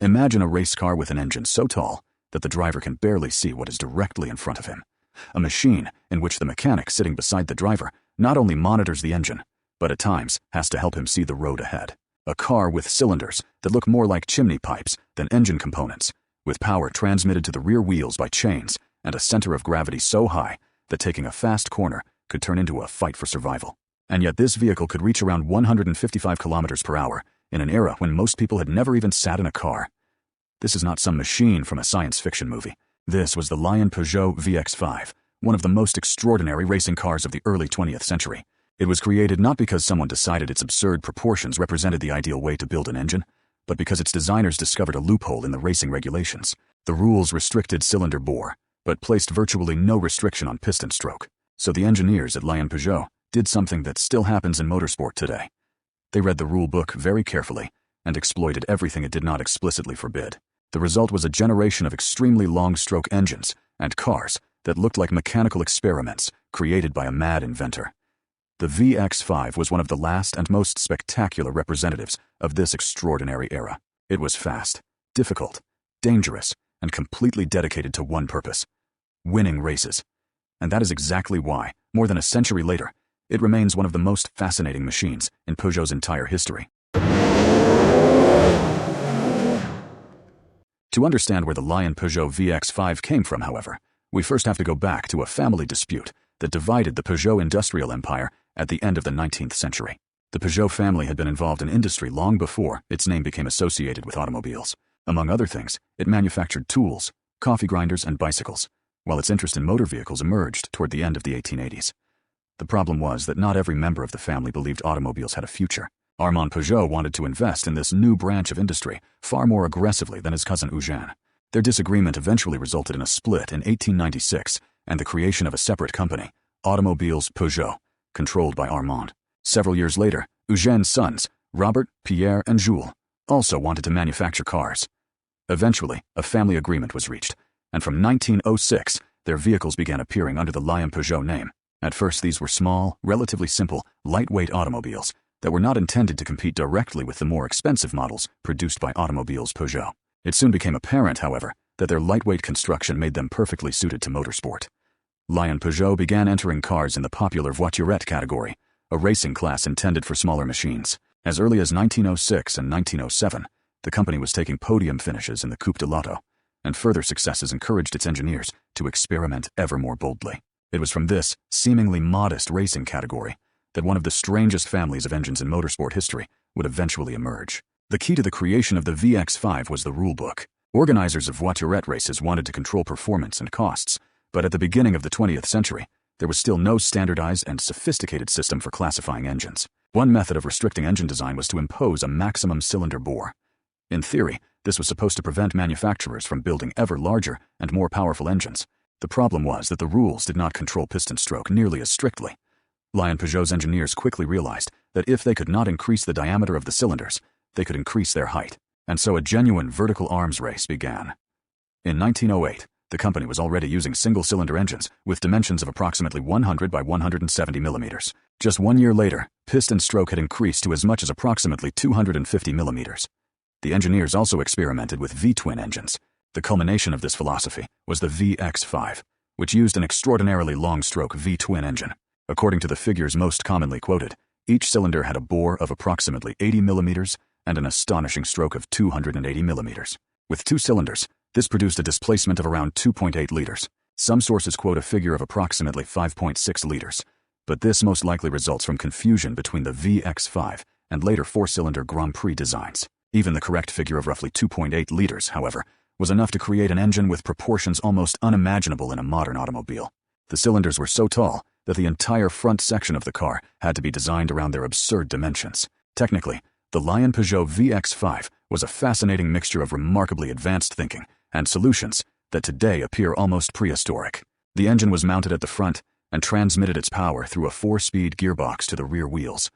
Imagine a race car with an engine so tall that the driver can barely see what is directly in front of him. A machine in which the mechanic sitting beside the driver not only monitors the engine, but at times has to help him see the road ahead. A car with cylinders that look more like chimney pipes than engine components, with power transmitted to the rear wheels by chains and a center of gravity so high that taking a fast corner could turn into a fight for survival. And yet this vehicle could reach around 155 kilometers per hour in an era when most people had never even sat in a car. This is not some machine from a science fiction movie. This was the Lion-Peugeot VX5, one of the most extraordinary racing cars of the early 20th century. It was created not because someone decided its absurd proportions represented the ideal way to build an engine, but because its designers discovered a loophole in the racing regulations. The rules restricted cylinder bore, but placed virtually no restriction on piston stroke. So the engineers at Lion-Peugeot did something that still happens in motorsport today. They read the rule book very carefully and exploited everything it did not explicitly forbid. The result was a generation of extremely long-stroke engines and cars that looked like mechanical experiments created by a mad inventor. The VX5 was one of the last and most spectacular representatives of this extraordinary era. It was fast, difficult, dangerous, and completely dedicated to one purpose: winning races. And that is exactly why, more than a century later, it remains one of the most fascinating machines in Peugeot's entire history. To understand where the Lion-Peugeot VX5 came from, however, we first have to go back to a family dispute that divided the Peugeot industrial empire at the end of the 19th century. The Peugeot family had been involved in industry long before its name became associated with automobiles. Among other things, it manufactured tools, coffee grinders, and bicycles, while its interest in motor vehicles emerged toward the end of the 1880s. The problem was that not every member of the family believed automobiles had a future. Armand Peugeot wanted to invest in this new branch of industry far more aggressively than his cousin Eugène. Their disagreement eventually resulted in a split in 1896 and the creation of a separate company, Automobiles Peugeot, controlled by Armand. Several years later, Eugène's sons, Robert, Pierre, and Jules, also wanted to manufacture cars. Eventually, a family agreement was reached, and from 1906, their vehicles began appearing under the Lion-Peugeot name. At first, these were small, relatively simple, lightweight automobiles that were not intended to compete directly with the more expensive models produced by Automobiles Peugeot. It soon became apparent, however, that their lightweight construction made them perfectly suited to motorsport. Lion-Peugeot began entering cars in the popular voiturette category, a racing class intended for smaller machines. As early as 1906 and 1907, the company was taking podium finishes in the Coupe de l'Auto, and further successes encouraged its engineers to experiment ever more boldly. It was from this seemingly modest racing category that one of the strangest families of engines in motorsport history would eventually emerge. The key to the creation of the VX5 was the rulebook. Organizers of voiturette races wanted to control performance and costs, but at the beginning of the 20th century, there was still no standardized and sophisticated system for classifying engines. One method of restricting engine design was to impose a maximum cylinder bore. In theory, this was supposed to prevent manufacturers from building ever larger and more powerful engines. The problem was that the rules did not control piston stroke nearly as strictly. Lion-Peugeot's engineers quickly realized that if they could not increase the diameter of the cylinders, they could increase their height, and so a genuine vertical arms race began. In 1908, the company was already using single-cylinder engines with dimensions of approximately 100 by 170 millimeters. Just 1 year later, piston stroke had increased to as much as approximately 250 millimeters. The engineers also experimented with V-twin engines. The culmination of this philosophy was the VX5, which used an extraordinarily long-stroke V-twin engine. According to the figures most commonly quoted, each cylinder had a bore of approximately 80 millimeters and an astonishing stroke of 280 millimeters. With two cylinders, this produced a displacement of around 2.8 liters. Some sources quote a figure of approximately 5.6 liters, but this most likely results from confusion between the VX5 and later four-cylinder Grand Prix designs. Even the correct figure of roughly 2.8 liters, however, was enough to create an engine with proportions almost unimaginable in a modern automobile. The cylinders were so tall that the entire front section of the car had to be designed around their absurd dimensions. Technically, the Lion-Peugeot VX5 was a fascinating mixture of remarkably advanced thinking and solutions that today appear almost prehistoric. The engine was mounted at the front and transmitted its power through a 4-speed gearbox to the rear wheels.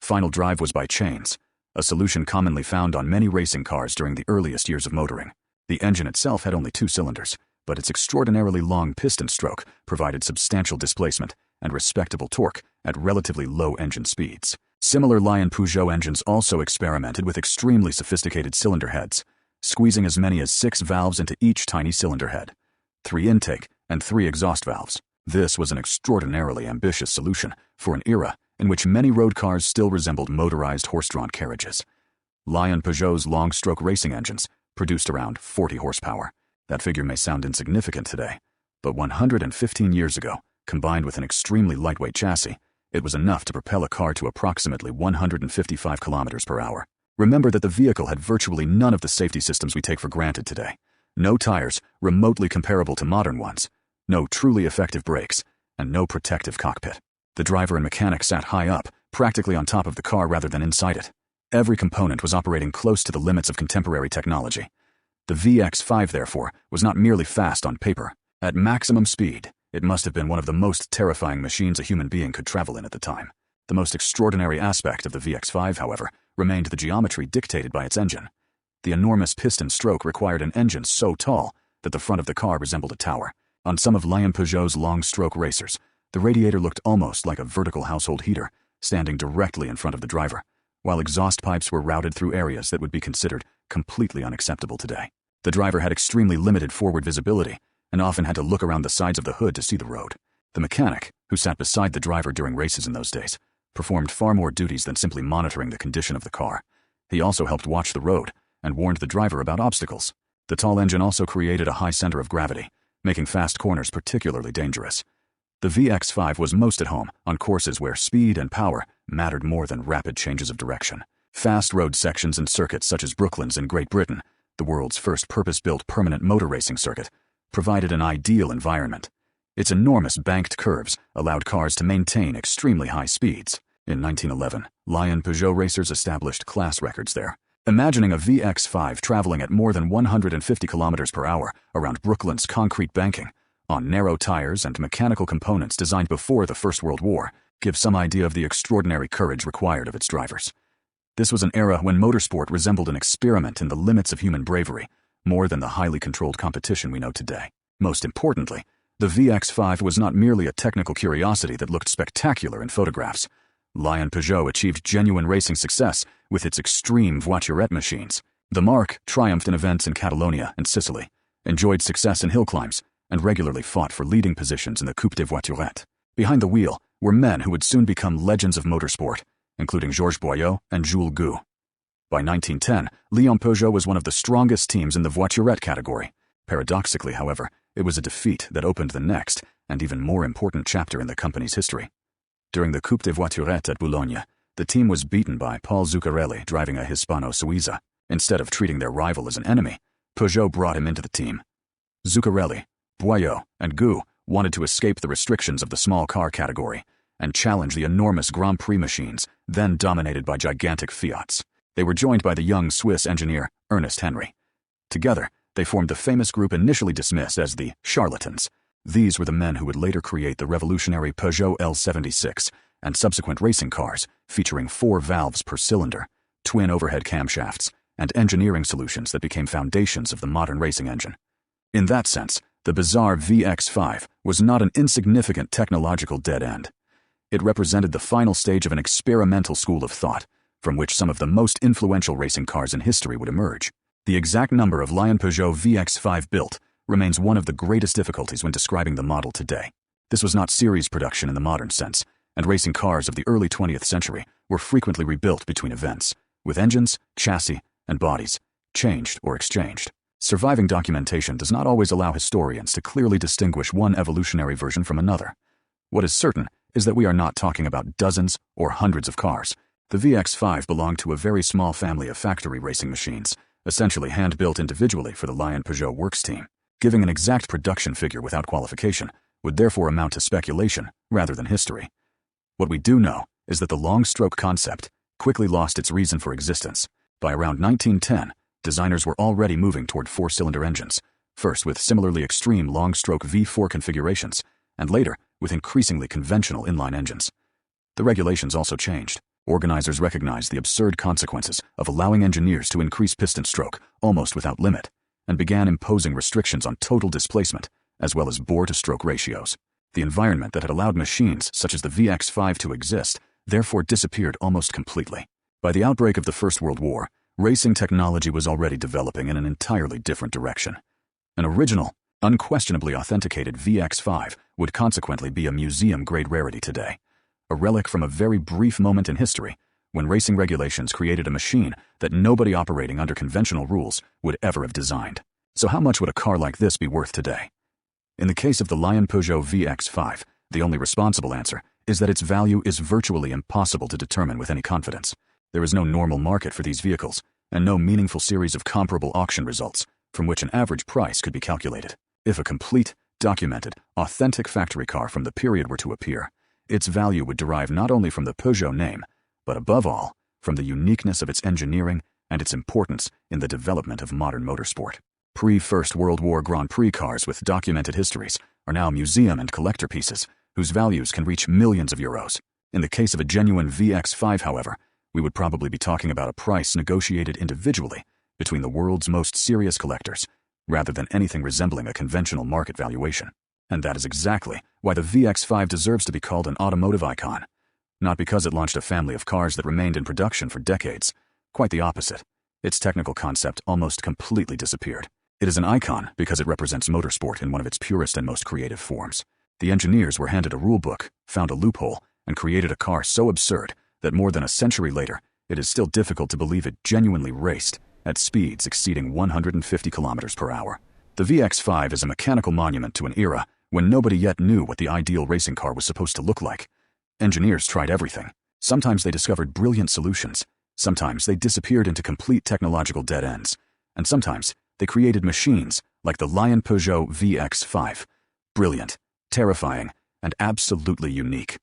Final drive was by chains, a solution commonly found on many racing cars during the earliest years of motoring. The engine itself had only 2 cylinders, but its extraordinarily long piston stroke provided substantial displacement and respectable torque at relatively low engine speeds. Similar Lion-Peugeot engines also experimented with extremely sophisticated cylinder heads, squeezing as many as 6 valves into each tiny cylinder head, 3 intake and 3 exhaust valves. This was an extraordinarily ambitious solution for an era in which many road cars still resembled motorized horse-drawn carriages. Lion-Peugeot's long-stroke racing engines produced around 40 horsepower. That figure may sound insignificant today, but 115 years ago, combined with an extremely lightweight chassis, it was enough to propel a car to approximately 155 kilometers per hour. Remember that the vehicle had virtually none of the safety systems we take for granted today. No tires remotely comparable to modern ones, no truly effective brakes, and no protective cockpit. The driver and mechanic sat high up, practically on top of the car rather than inside it. Every component was operating close to the limits of contemporary technology. The VX5, therefore, was not merely fast on paper. At maximum speed, it must have been one of the most terrifying machines a human being could travel in at the time. The most extraordinary aspect of the VX5, however, remained the geometry dictated by its engine. The enormous piston stroke required an engine so tall that the front of the car resembled a tower. On some of Lion-Peugeot's long-stroke racers, the radiator looked almost like a vertical household heater, standing directly in front of the driver, while exhaust pipes were routed through areas that would be considered completely unacceptable today. The driver had extremely limited forward visibility and often had to look around the sides of the hood to see the road. The mechanic, who sat beside the driver during races in those days, performed far more duties than simply monitoring the condition of the car. He also helped watch the road and warned the driver about obstacles. The tall engine also created a high center of gravity, making fast corners particularly dangerous. The VX5 was most at home on courses where speed and power mattered more than rapid changes of direction. Fast road sections and circuits such as Brooklands in Great Britain, the world's first purpose-built permanent motor racing circuit, provided an ideal environment. Its enormous banked curves allowed cars to maintain extremely high speeds. In 1911, Lion-Peugeot racers established class records there. Imagining a VX5 traveling at more than 150 kilometers per hour around Brooklands concrete banking, on narrow tires and mechanical components designed before the First World War, gives some idea of the extraordinary courage required of its drivers. This was an era when motorsport resembled an experiment in the limits of human bravery, more than the highly controlled competition we know today. Most importantly, the VX5 was not merely a technical curiosity that looked spectacular in photographs. Lion-Peugeot achieved genuine racing success with its extreme voiturette machines. The marque triumphed in events in Catalonia and Sicily, enjoyed success in hill climbs, and regularly fought for leading positions in the Coupe de Voiturette. Behind the wheel were men who would soon become legends of motorsport, including Georges Boyot and Jules Gou. By 1910, Lion-Peugeot was one of the strongest teams in the voiturette category. Paradoxically, however, it was a defeat that opened the next, and even more important chapter in the company's history. During the Coupe de Voiturette at Boulogne, the team was beaten by Paul Zuccarelli driving a Hispano-Suiza. Instead of treating their rival as an enemy, Peugeot brought him into the team. Zuccarelli, Boyot, and Gou wanted to escape the restrictions of the small car category and challenge the enormous Grand Prix machines then dominated by gigantic Fiats. They were joined by the young Swiss engineer Ernest Henry. Together, they formed the famous group initially dismissed as the Charlatans. These were the men who would later create the revolutionary Peugeot L76 and subsequent racing cars featuring 4 valves per cylinder, twin overhead camshafts, and engineering solutions that became foundations of the modern racing engine. In that sense, the bizarre VX5 was not an insignificant technological dead end. It represented the final stage of an experimental school of thought, from which some of the most influential racing cars in history would emerge. The exact number of Lion-Peugeot VX5 built remains one of the greatest difficulties when describing the model today. This was not series production in the modern sense, and racing cars of the early 20th century were frequently rebuilt between events, with engines, chassis, and bodies changed or exchanged. Surviving documentation does not always allow historians to clearly distinguish one evolutionary version from another. What is certain is that we are not talking about dozens or hundreds of cars. The VX5 belonged to a very small family of factory racing machines, essentially hand-built individually for the Lion-Peugeot works team. Giving an exact production figure without qualification would therefore amount to speculation rather than history. What we do know is that the long-stroke concept quickly lost its reason for existence. By around 1910, designers were already moving toward 4-cylinder engines, first with similarly extreme long-stroke V4 configurations, and later with increasingly conventional inline engines. The regulations also changed. Organizers recognized the absurd consequences of allowing engineers to increase piston stroke almost without limit, and began imposing restrictions on total displacement, as well as bore-to-stroke ratios. The environment that had allowed machines such as the VX5 to exist therefore disappeared almost completely. By the outbreak of the First World War, racing technology was already developing in an entirely different direction. An original, unquestionably authenticated VX5 would consequently be a museum-grade rarity today, a relic from a very brief moment in history when racing regulations created a machine that nobody operating under conventional rules would ever have designed. So how much would a car like this be worth today? In the case of the Lion-Peugeot VX5, the only responsible answer is that its value is virtually impossible to determine with any confidence. There is no normal market for these vehicles, and no meaningful series of comparable auction results from which an average price could be calculated. If a complete, documented, authentic factory car from the period were to appear, its value would derive not only from the Peugeot name, but above all, from the uniqueness of its engineering and its importance in the development of modern motorsport. Pre-First World War Grand Prix cars with documented histories are now museum and collector pieces whose values can reach millions of euros. In the case of a genuine VX5, however, we would probably be talking about a price negotiated individually between the world's most serious collectors, rather than anything resembling a conventional market valuation. And that is exactly why the VX5 deserves to be called an automotive icon. Not because it launched a family of cars that remained in production for decades. Quite the opposite. Its technical concept almost completely disappeared. It is an icon because it represents motorsport in one of its purest and most creative forms. The engineers were handed a rulebook, found a loophole, and created a car so absurd that more than a century later, it is still difficult to believe it genuinely raced at speeds exceeding 150 kilometers per hour. The VX5 is a mechanical monument to an era when nobody yet knew what the ideal racing car was supposed to look like. Engineers tried everything. Sometimes they discovered brilliant solutions. Sometimes they disappeared into complete technological dead ends. And sometimes they created machines like the Lion-Peugeot VX5. Brilliant, terrifying, and absolutely unique.